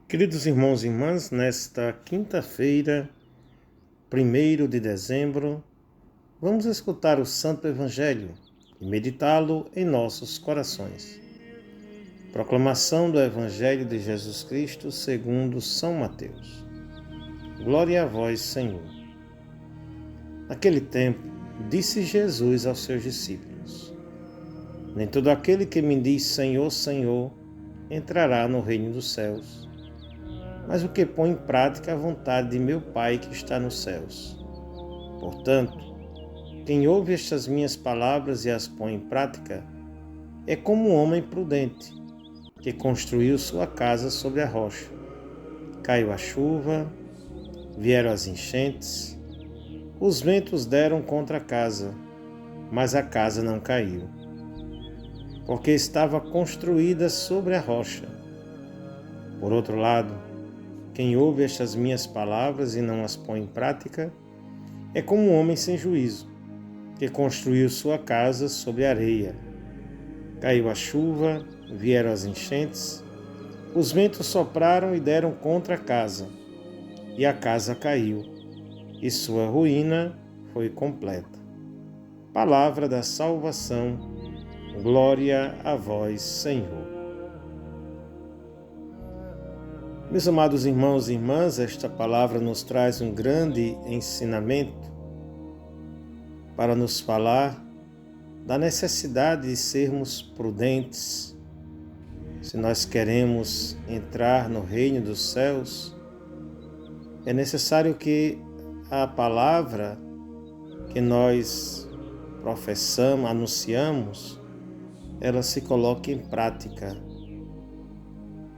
Queridos irmãos e irmãs, nesta quinta-feira, 1º de dezembro, vamos escutar o Santo Evangelho e meditá-lo em nossos corações. Proclamação do Evangelho de Jesus Cristo segundo São Mateus. Glória a vós, Senhor. Naquele tempo, disse Jesus aos seus discípulos: Nem todo aquele que me diz Senhor, Senhor, entrará no reino dos céus, mas o que põe em prática a vontade de meu Pai que está nos céus. Portanto, quem ouve estas minhas palavras e as põe em prática é como um homem prudente, que construiu sua casa sobre a rocha. Caiu a chuva, vieram as enchentes, os ventos deram contra a casa, mas a casa não caiu, porque estava construída sobre a rocha. Por outro lado, quem ouve estas minhas palavras e não as põe em prática é como um homem sem juízo, que construiu sua casa sobre a areia. Caiu a chuva, vieram as enchentes, os ventos sopraram e deram contra a casa, e a casa caiu, e sua ruína foi completa. Palavra da salvação, glória a vós, Senhor. Meus amados irmãos e irmãs, esta palavra nos traz um grande ensinamento para nos falar da necessidade de sermos prudentes. Se nós queremos entrar no reino dos céus, é necessário que a palavra que nós professamos, anunciamos, ela se coloque em prática.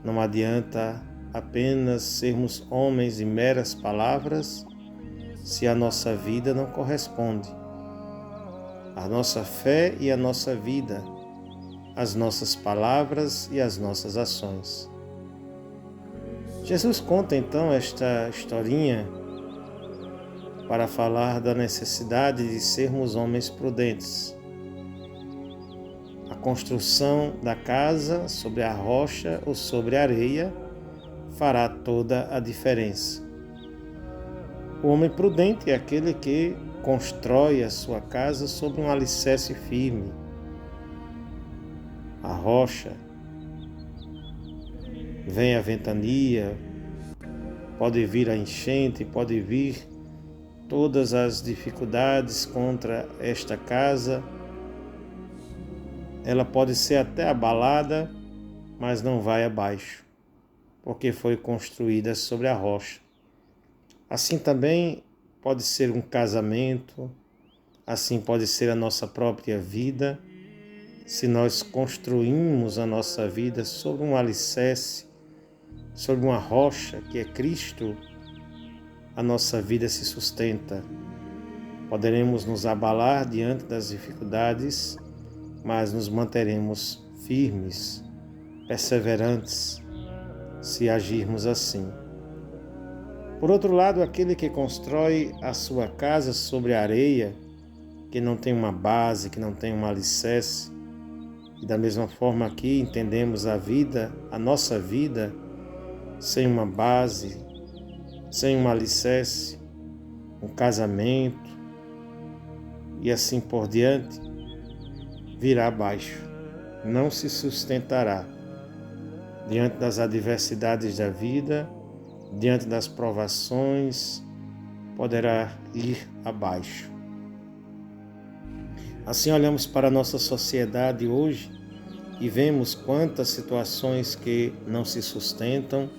Não adianta apenas sermos homens de meras palavras se a nossa vida não corresponde. A nossa fé e a nossa vida, as nossas palavras e as nossas ações. Jesus conta então esta historinha para falar da necessidade de sermos homens prudentes. A construção da casa sobre a rocha ou sobre a areia fará toda a diferença. O homem prudente é aquele que constrói a sua casa sobre um alicerce firme. A rocha, vem a ventania, pode vir a enchente, pode vir todas as dificuldades contra esta casa. Ela pode ser até abalada, mas não vai abaixo, porque foi construída sobre a rocha. Assim também pode ser um casamento, assim pode ser a nossa própria vida. Se nós construímos a nossa vida sobre um alicerce, sobre uma rocha que é Cristo, a nossa vida se sustenta. Poderemos nos abalar diante das dificuldades, mas nos manteremos firmes, perseverantes, se agirmos assim. Por outro lado, aquele que constrói a sua casa sobre a areia, que não tem uma base, que não tem um alicerce, e da mesma forma aqui entendemos a vida, a nossa vida, sem uma base, sem um alicerce, um casamento, e assim por diante, virá abaixo, não se sustentará. Diante das adversidades da vida, diante das provações, poderá ir abaixo. Assim olhamos para a nossa sociedade hoje e vemos quantas situações que não se sustentam,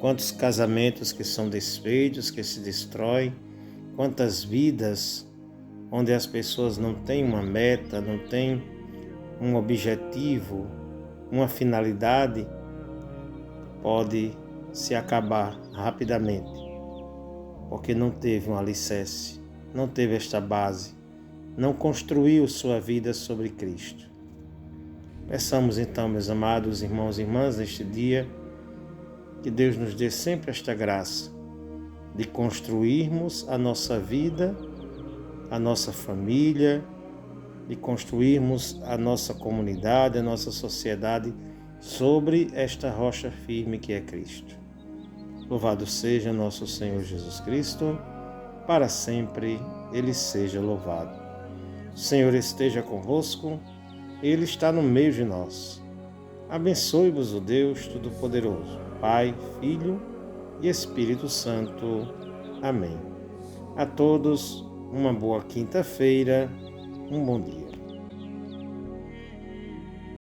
quantos casamentos que são desfeitos, que se destroem, quantas vidas onde as pessoas não têm uma meta, não têm um objetivo, uma finalidade, pode se acabar rapidamente, porque não teve um alicerce, não teve esta base, não construiu sua vida sobre Cristo. Peçamos então, meus amados irmãos e irmãs, neste dia, que Deus nos dê sempre esta graça de construirmos a nossa vida, a nossa família, de construirmos a nossa comunidade, a nossa sociedade sobre esta rocha firme que é Cristo. Louvado seja nosso Senhor Jesus Cristo, para sempre Ele seja louvado. O Senhor esteja convosco, Ele está no meio de nós. Abençoe-vos o Deus Todo-Poderoso, Pai, Filho e Espírito Santo. Amém. A todos, uma boa quinta-feira, um bom dia.